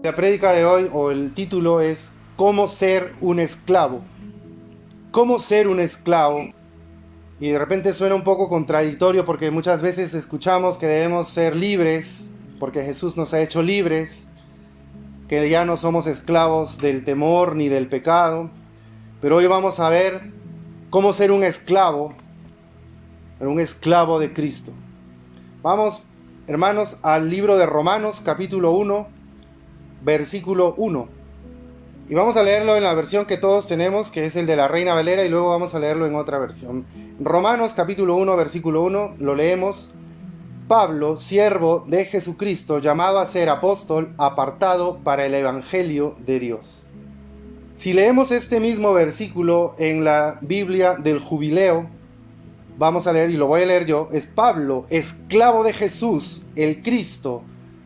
La prédica de hoy, o el título, es ¿Cómo ser un esclavo? ¿Cómo ser un esclavo? Y de repente suena un poco contradictorio porque muchas veces escuchamos que debemos ser libres porque Jesús nos ha hecho libres, que ya no somos esclavos del temor ni del pecado. Pero hoy vamos a ver cómo ser un esclavo, pero un esclavo de Cristo. Vamos, hermanos, al libro de Romanos, capítulo 1, versículo 1. Y vamos a leerlo en la versión que todos tenemos, que es el de la Reina Valera, y luego vamos a leerlo en otra versión. Romanos capítulo 1, versículo 1, lo leemos. Pablo, siervo de Jesucristo, llamado a ser apóstol, apartado para el Evangelio de Dios. Si leemos este mismo versículo en la Biblia del Jubileo, vamos a leer, y lo voy a leer yo, es Pablo, esclavo de Jesús, el Cristo,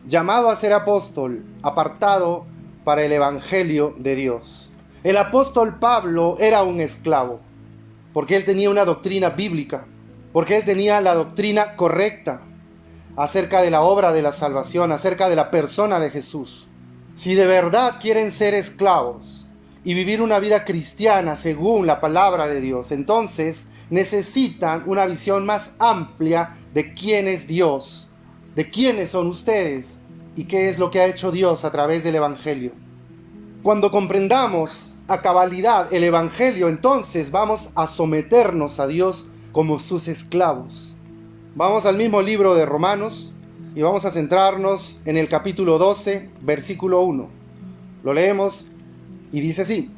llamado a ser apóstol, apartado para el Evangelio de Dios. El apóstol Pablo era un esclavo, porque él tenía una doctrina bíblica, porque él tenía la doctrina correcta acerca de la obra de la salvación, acerca de la persona de Jesús. Si de verdad quieren ser esclavos y vivir una vida cristiana según la palabra de Dios, entonces necesitan una visión más amplia de quién es Dios, de quiénes son ustedes y qué es lo que ha hecho Dios a través del Evangelio. Cuando comprendamos a cabalidad el Evangelio, entonces vamos a someternos a Dios como sus esclavos. Vamos al mismo libro de Romanos y vamos a centrarnos en el capítulo 12, versículo 1. Lo leemos y dice así: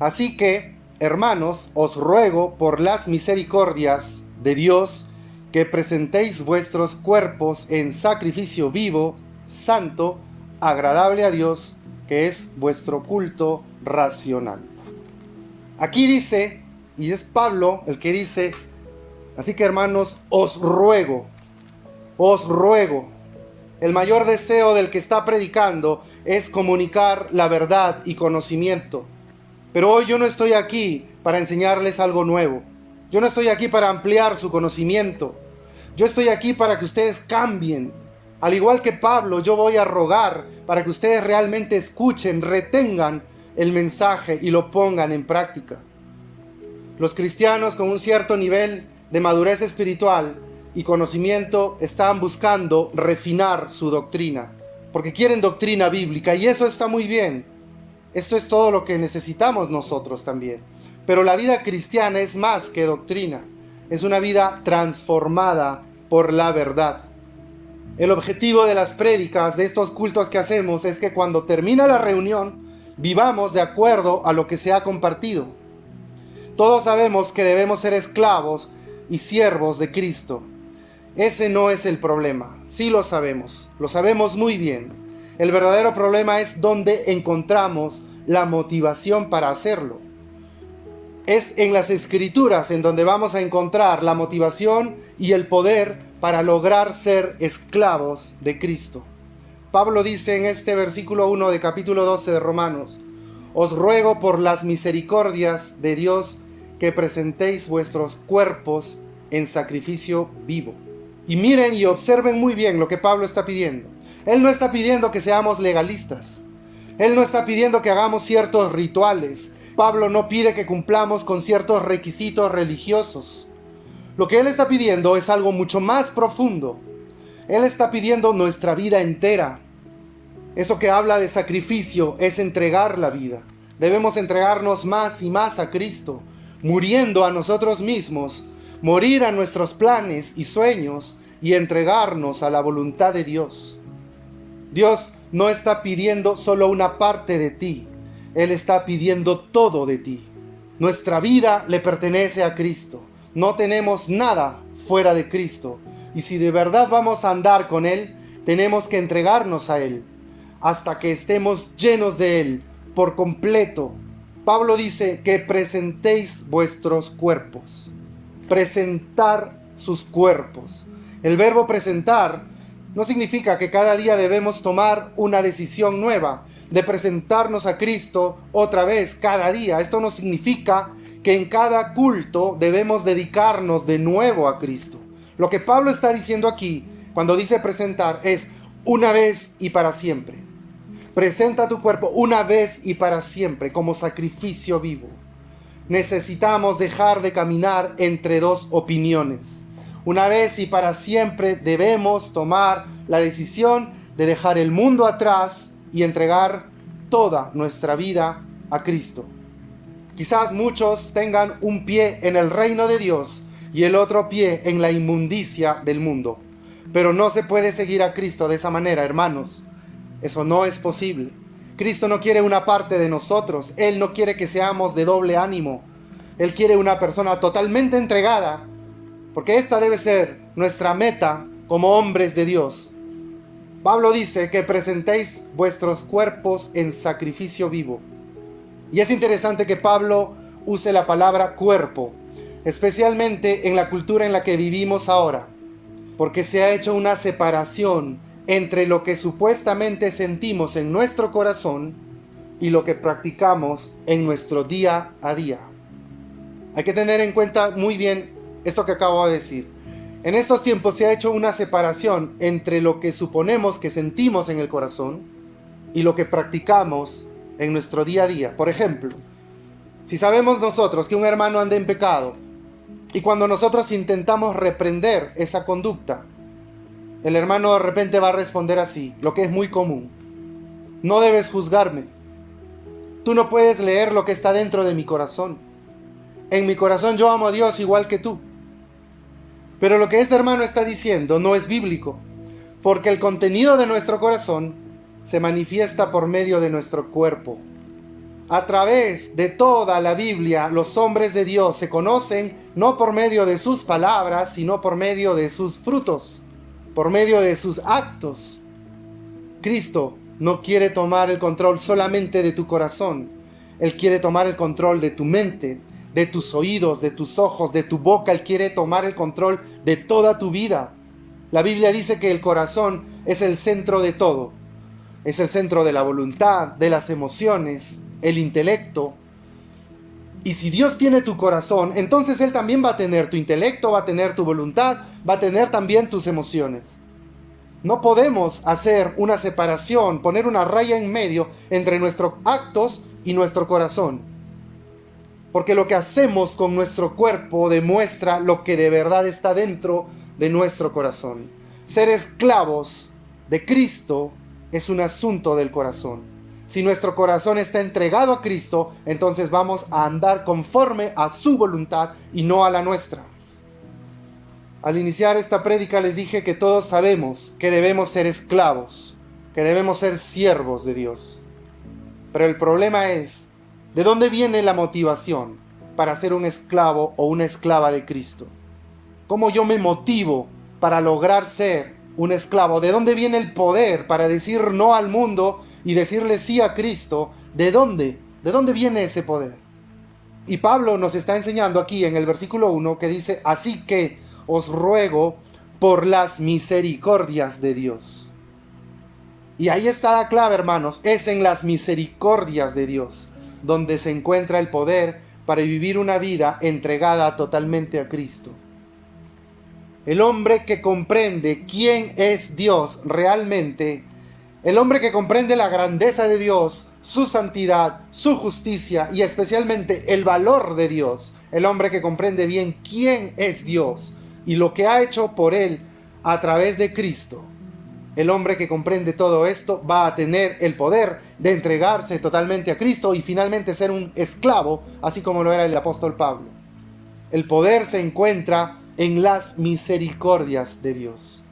Así que, hermanos, os ruego por las misericordias de Dios que presentéis vuestros cuerpos en sacrificio vivo, santo, agradable a Dios, que es vuestro culto racional. Aquí dice, y es Pablo el que dice, así que hermanos, os ruego. El mayor deseo del que está predicando es comunicar la verdad y conocimiento. Pero hoy yo no estoy aquí para enseñarles algo nuevo. Yo no estoy aquí para ampliar su conocimiento. Yo estoy aquí para que ustedes cambien. Al igual que Pablo, yo voy a rogar para que ustedes realmente escuchen, retengan el mensaje y lo pongan en práctica. Los cristianos con un cierto nivel de madurez espiritual y conocimiento están buscando refinar su doctrina, porque quieren doctrina bíblica, y eso está muy bien. Esto es todo lo que necesitamos nosotros también. Pero la vida cristiana es más que doctrina, es una vida transformada por la verdad. El objetivo de las prédicas, de estos cultos que hacemos, es que cuando termina la reunión, vivamos de acuerdo a lo que se ha compartido. Todos sabemos que debemos ser esclavos y siervos de Cristo. Ese no es el problema, sí lo sabemos muy bien. El verdadero problema es dónde encontramos la motivación para hacerlo. Es en las Escrituras en donde vamos a encontrar la motivación y el poder para lograr ser esclavos de Cristo. Pablo dice en este versículo 1 de capítulo 12 de Romanos: Os ruego por las misericordias de Dios que presentéis vuestros cuerpos en sacrificio vivo. Y miren y observen muy bien lo que Pablo está pidiendo. Él no está pidiendo que seamos legalistas. Él no está pidiendo que hagamos ciertos rituales. Pablo no pide que cumplamos con ciertos requisitos religiosos. Lo que él está pidiendo es algo mucho más profundo. Él está pidiendo nuestra vida entera. Eso que habla de sacrificio es entregar la vida. Debemos entregarnos más y más a Cristo, muriendo a nosotros mismos, morir a nuestros planes y sueños y entregarnos a la voluntad de Dios. Dios no está pidiendo solo una parte de ti, Él está pidiendo todo de ti. Nuestra vida le pertenece a Cristo. No tenemos nada fuera de Cristo. Y si de verdad vamos a andar con Él, tenemos que entregarnos a Él hasta que estemos llenos de Él por completo. Pablo dice que presentéis vuestros cuerpos. Presentar sus cuerpos. El verbo presentar no significa que cada día debemos tomar una decisión nueva de presentarnos a Cristo otra vez cada día. Esto no significa que en cada culto debemos dedicarnos de nuevo a Cristo. Lo que Pablo está diciendo aquí, cuando dice presentar, es una vez y para siempre. Presenta tu cuerpo una vez y para siempre como sacrificio vivo. Necesitamos dejar de caminar entre dos opiniones. Una vez y para siempre debemos tomar la decisión de dejar el mundo atrás y entregar toda nuestra vida a Cristo. Quizás muchos tengan un pie en el reino de Dios y el otro pie en la inmundicia del mundo. Pero no se puede seguir a Cristo de esa manera, hermanos. Eso no es posible. Cristo no quiere una parte de nosotros. Él no quiere que seamos de doble ánimo. Él quiere una persona totalmente entregada, porque esta debe ser nuestra meta como hombres de Dios. Pablo dice que presentéis vuestros cuerpos en sacrificio vivo. Y es interesante que Pablo use la palabra cuerpo, especialmente en la cultura en la que vivimos ahora, porque se ha hecho una separación entre lo que supuestamente sentimos en nuestro corazón y lo que practicamos en nuestro día a día. Hay que tener en cuenta muy bien esto que acabo de decir. En estos tiempos se ha hecho una separación entre lo que suponemos que sentimos en el corazón y lo que practicamos en nuestro día a día. Por ejemplo, si sabemos nosotros que un hermano anda en pecado y cuando nosotros intentamos reprender esa conducta, el hermano de repente va a responder así, lo que es muy común: no debes juzgarme. Tú no puedes leer lo que está dentro de mi corazón. En mi corazón yo amo a Dios igual que tú. Pero lo que este hermano está diciendo no es bíblico, porque el contenido de nuestro corazón se manifiesta por medio de nuestro cuerpo. A través de toda la Biblia, los hombres de Dios se conocen no por medio de sus palabras, sino por medio de sus frutos, por medio de sus actos. Cristo no quiere tomar el control solamente de tu corazón. Él quiere tomar el control de tu mente, de tus oídos, de tus ojos, de tu boca. Él quiere tomar el control de toda tu vida. La Biblia dice que el corazón es el centro de todo. Es el centro de la voluntad, de las emociones, el intelecto. Y si Dios tiene tu corazón, entonces Él también va a tener tu intelecto, va a tener tu voluntad, va a tener también tus emociones. No podemos hacer una separación, poner una raya en medio entre nuestros actos y nuestro corazón. Porque lo que hacemos con nuestro cuerpo demuestra lo que de verdad está dentro de nuestro corazón. Ser esclavos de Cristo es un asunto del corazón. Si nuestro corazón está entregado a Cristo, entonces vamos a andar conforme a su voluntad y no a la nuestra. Al iniciar esta prédica les dije que todos sabemos que debemos ser esclavos, que debemos ser siervos de Dios. Pero el problema es, ¿de dónde viene la motivación para ser un esclavo o una esclava de Cristo? ¿Cómo yo me motivo para lograr ser un esclavo? ¿De dónde viene el poder para decir no al mundo y decirle sí a Cristo? ¿De dónde? ¿De dónde viene ese poder? Y Pablo nos está enseñando aquí en el versículo 1 que dice: así que os ruego por las misericordias de Dios. Y ahí está la clave, hermanos, es en las misericordias de Dios donde se encuentra el poder para vivir una vida entregada totalmente a Cristo. El hombre que comprende quién es Dios realmente, el hombre que comprende la grandeza de Dios, su santidad, su justicia y especialmente el valor de Dios, el hombre que comprende bien quién es Dios y lo que ha hecho por él a través de Cristo, el hombre que comprende todo esto va a tener el poder de entregarse totalmente a Cristo y finalmente ser un esclavo, así como lo era el apóstol Pablo. El poder se encuentra en las misericordias de Dios.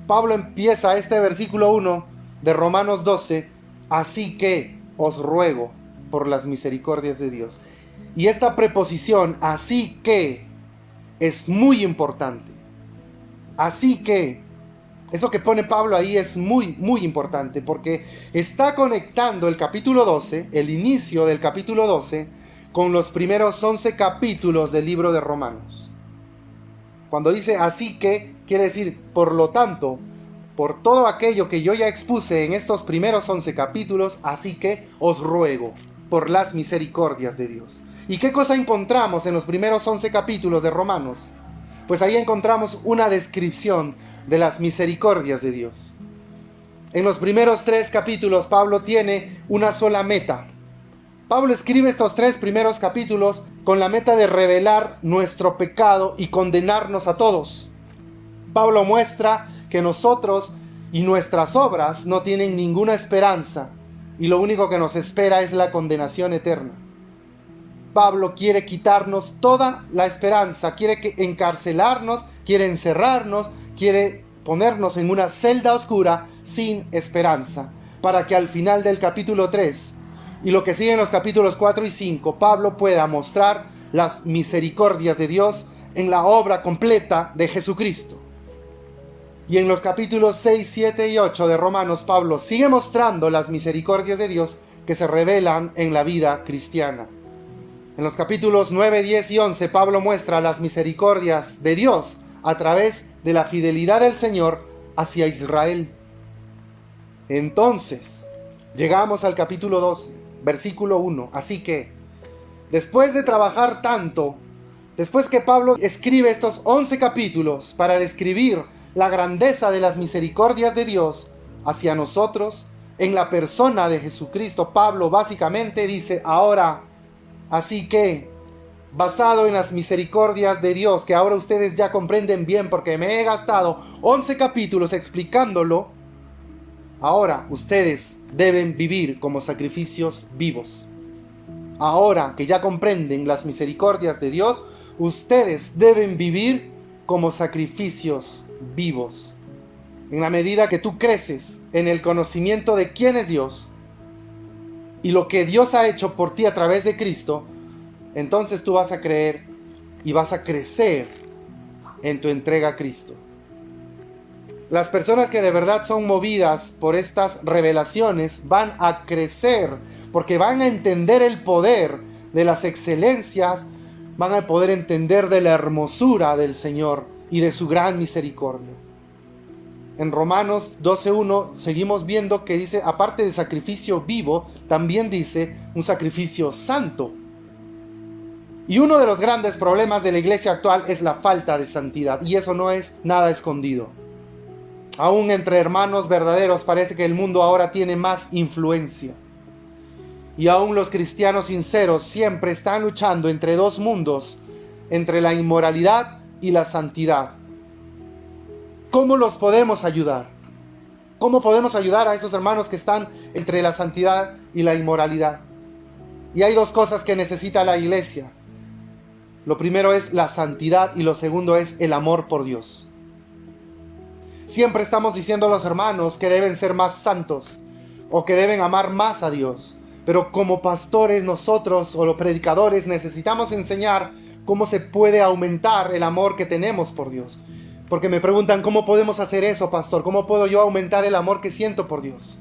Pablo empieza este versículo 1 de Romanos 12, así que os ruego por las misericordias de Dios. Y esta preposición, así que, es muy importante. Así que, eso que pone Pablo ahí es muy, muy importante porque está conectando el capítulo 12, el inicio del capítulo 12, con los primeros 11 capítulos del libro de Romanos. Cuando dice así que, quiere decir, por lo tanto, por todo aquello que yo ya expuse en estos primeros 11 capítulos, así que os ruego por las misericordias de Dios. ¿Y qué cosa encontramos en los primeros 11 capítulos de Romanos? Pues ahí encontramos una descripción de las misericordias de Dios. En los primeros 3 capítulos Pablo tiene una sola meta. Pablo escribe estos 3 primeros capítulos con la meta de revelar nuestro pecado y condenarnos a todos. Pablo muestra que nosotros y nuestras obras no tienen ninguna esperanza y lo único que nos espera es la condenación eterna. Pablo quiere quitarnos toda la esperanza, quiere encarcelarnos, quiere encerrarnos, quiere ponernos en una celda oscura sin esperanza, para que al final del capítulo 3 y lo que sigue en los capítulos 4 y 5, Pablo pueda mostrar las misericordias de Dios en la obra completa de Jesucristo. Y en los capítulos 6, 7 y 8 de Romanos, Pablo sigue mostrando las misericordias de Dios que se revelan en la vida cristiana. En los capítulos 9, 10 y 11, Pablo muestra las misericordias de Dios a través de la fidelidad del Señor hacia Israel. Entonces, llegamos al capítulo 12, versículo 1. Así que, después de trabajar tanto, después que Pablo escribe estos 11 capítulos para describir la grandeza de las misericordias de Dios hacia nosotros, en la persona de Jesucristo, Pablo básicamente dice, ahora, así que, basado en las misericordias de Dios, que ahora ustedes ya comprenden bien porque me he gastado 11 capítulos explicándolo, ahora ustedes deben vivir como sacrificios vivos. Ahora que ya comprenden las misericordias de Dios, ustedes deben vivir como sacrificios vivos. En la medida que tú creces en el conocimiento de quién es Dios y lo que Dios ha hecho por ti a través de Cristo, entonces tú vas a creer y vas a crecer en tu entrega a Cristo. Las personas que de verdad son movidas por estas revelaciones van a crecer porque van a entender el poder de las excelencias, van a poder entender de la hermosura del Señor y de su gran misericordia. En Romanos 12:1 seguimos viendo que dice, aparte de sacrificio vivo, también dice un sacrificio santo. Y uno de los grandes problemas de la iglesia actual es la falta de santidad, y eso no es nada escondido. Aún entre hermanos verdaderos parece que el mundo ahora tiene más influencia. Y aún los cristianos sinceros siempre están luchando entre dos mundos, entre la inmoralidad y la santidad. ¿Cómo los podemos ayudar? ¿Cómo podemos ayudar a esos hermanos que están entre la santidad y la inmoralidad? Y hay dos cosas que necesita la iglesia. Lo primero es la santidad y lo segundo es el amor por Dios. Siempre estamos diciendo a los hermanos que deben ser más santos o que deben amar más a Dios. Pero como pastores nosotros o los predicadores necesitamos enseñar cómo se puede aumentar el amor que tenemos por Dios. Porque me preguntan, ¿cómo podemos hacer eso, pastor? ¿Cómo puedo yo aumentar el amor que siento por Dios?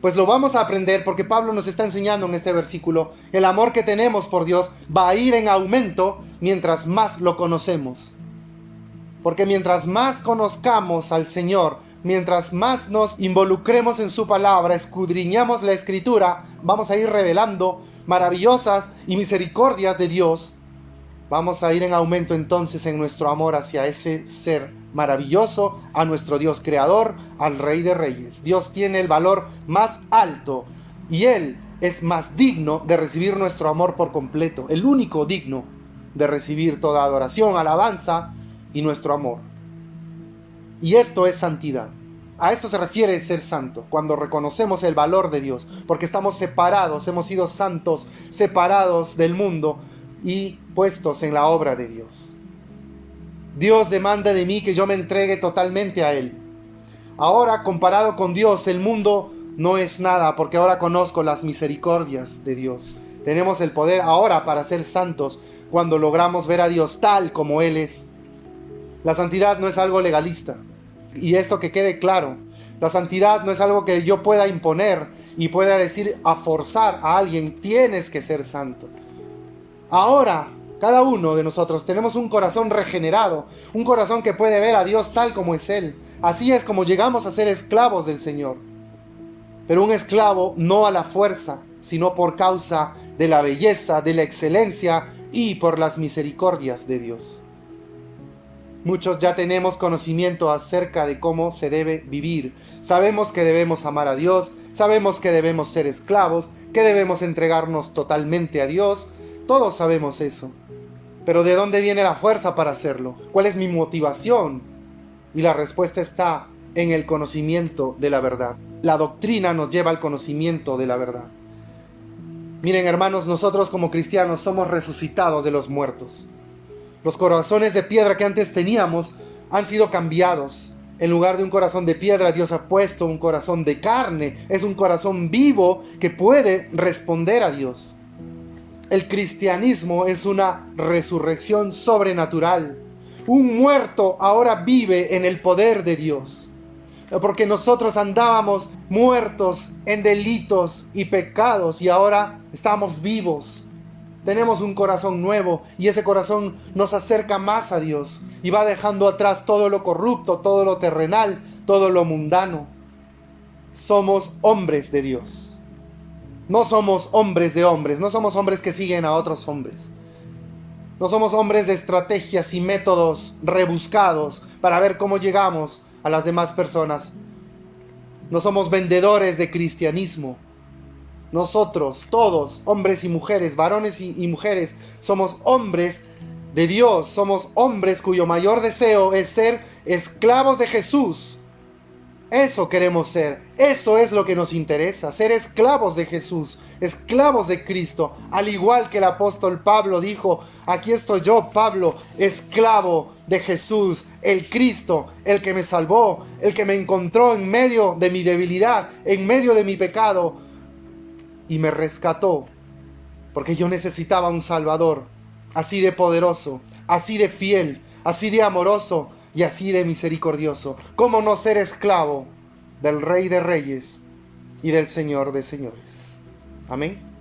Pues lo vamos a aprender porque Pablo nos está enseñando en este versículo. El amor que tenemos por Dios va a ir en aumento mientras más lo conocemos. Porque mientras más conozcamos al Señor, mientras más nos involucremos en su palabra, escudriñamos la Escritura, vamos a ir revelando maravillosas y misericordias de Dios. Vamos a ir en aumento entonces en nuestro amor hacia ese ser maravilloso, a nuestro Dios creador, al Rey de Reyes. Dios tiene el valor más alto y Él es más digno de recibir nuestro amor por completo, el único digno de recibir toda adoración, alabanza y nuestro amor. Y esto es santidad. A esto se refiere ser santo, cuando reconocemos el valor de Dios, porque estamos separados, hemos sido santos, separados del mundo y puestos en la obra de Dios. Dios demanda de mí que yo me entregue totalmente a Él. Ahora, comparado con Dios, el mundo no es nada, porque ahora conozco las misericordias de Dios. Tenemos el poder ahora para ser santos cuando logramos ver a Dios tal como Él es. La santidad no es algo legalista. Y esto que quede claro, la santidad no es algo que yo pueda imponer y pueda decir a forzar a alguien, tienes que ser santo. Ahora, cada uno de nosotros tenemos un corazón regenerado, un corazón que puede ver a Dios tal como es Él. Así es como llegamos a ser esclavos del Señor. Pero un esclavo no a la fuerza, sino por causa de la belleza, de la excelencia y por las misericordias de Dios. Muchos ya tenemos conocimiento acerca de cómo se debe vivir. Sabemos que debemos amar a Dios, sabemos que debemos ser esclavos, que debemos entregarnos totalmente a Dios. Todos sabemos eso. Pero ¿de dónde viene la fuerza para hacerlo? ¿Cuál es mi motivación? Y la respuesta está en el conocimiento de la verdad. La doctrina nos lleva al conocimiento de la verdad. Miren, hermanos, nosotros como cristianos somos resucitados de los muertos. Los corazones de piedra que antes teníamos han sido cambiados. En lugar de un corazón de piedra, Dios ha puesto un corazón de carne. Es un corazón vivo que puede responder a Dios. El cristianismo es una resurrección sobrenatural. Un muerto ahora vive en el poder de Dios. Porque nosotros andábamos muertos en delitos y pecados y ahora estamos vivos. Tenemos un corazón nuevo y ese corazón nos acerca más a Dios y va dejando atrás todo lo corrupto, todo lo terrenal, todo lo mundano. Somos hombres de Dios. No somos hombres de hombres, no somos hombres que siguen a otros hombres. No somos hombres de estrategias y métodos rebuscados para ver cómo llegamos a las demás personas. No somos vendedores de cristianismo. Nosotros, todos, hombres y mujeres, varones y mujeres, somos hombres de Dios, somos hombres cuyo mayor deseo es ser esclavos de Jesús. Eso queremos ser, eso es lo que nos interesa, ser esclavos de Jesús, esclavos de Cristo, al igual que el apóstol Pablo dijo, aquí estoy yo, Pablo, esclavo de Jesús, el Cristo, el que me salvó, el que me encontró en medio de mi debilidad, en medio de mi pecado, y me rescató, porque yo necesitaba un Salvador, así de poderoso, así de fiel, así de amoroso y así de misericordioso. ¿Cómo no ser esclavo del Rey de Reyes y del Señor de Señores? Amén.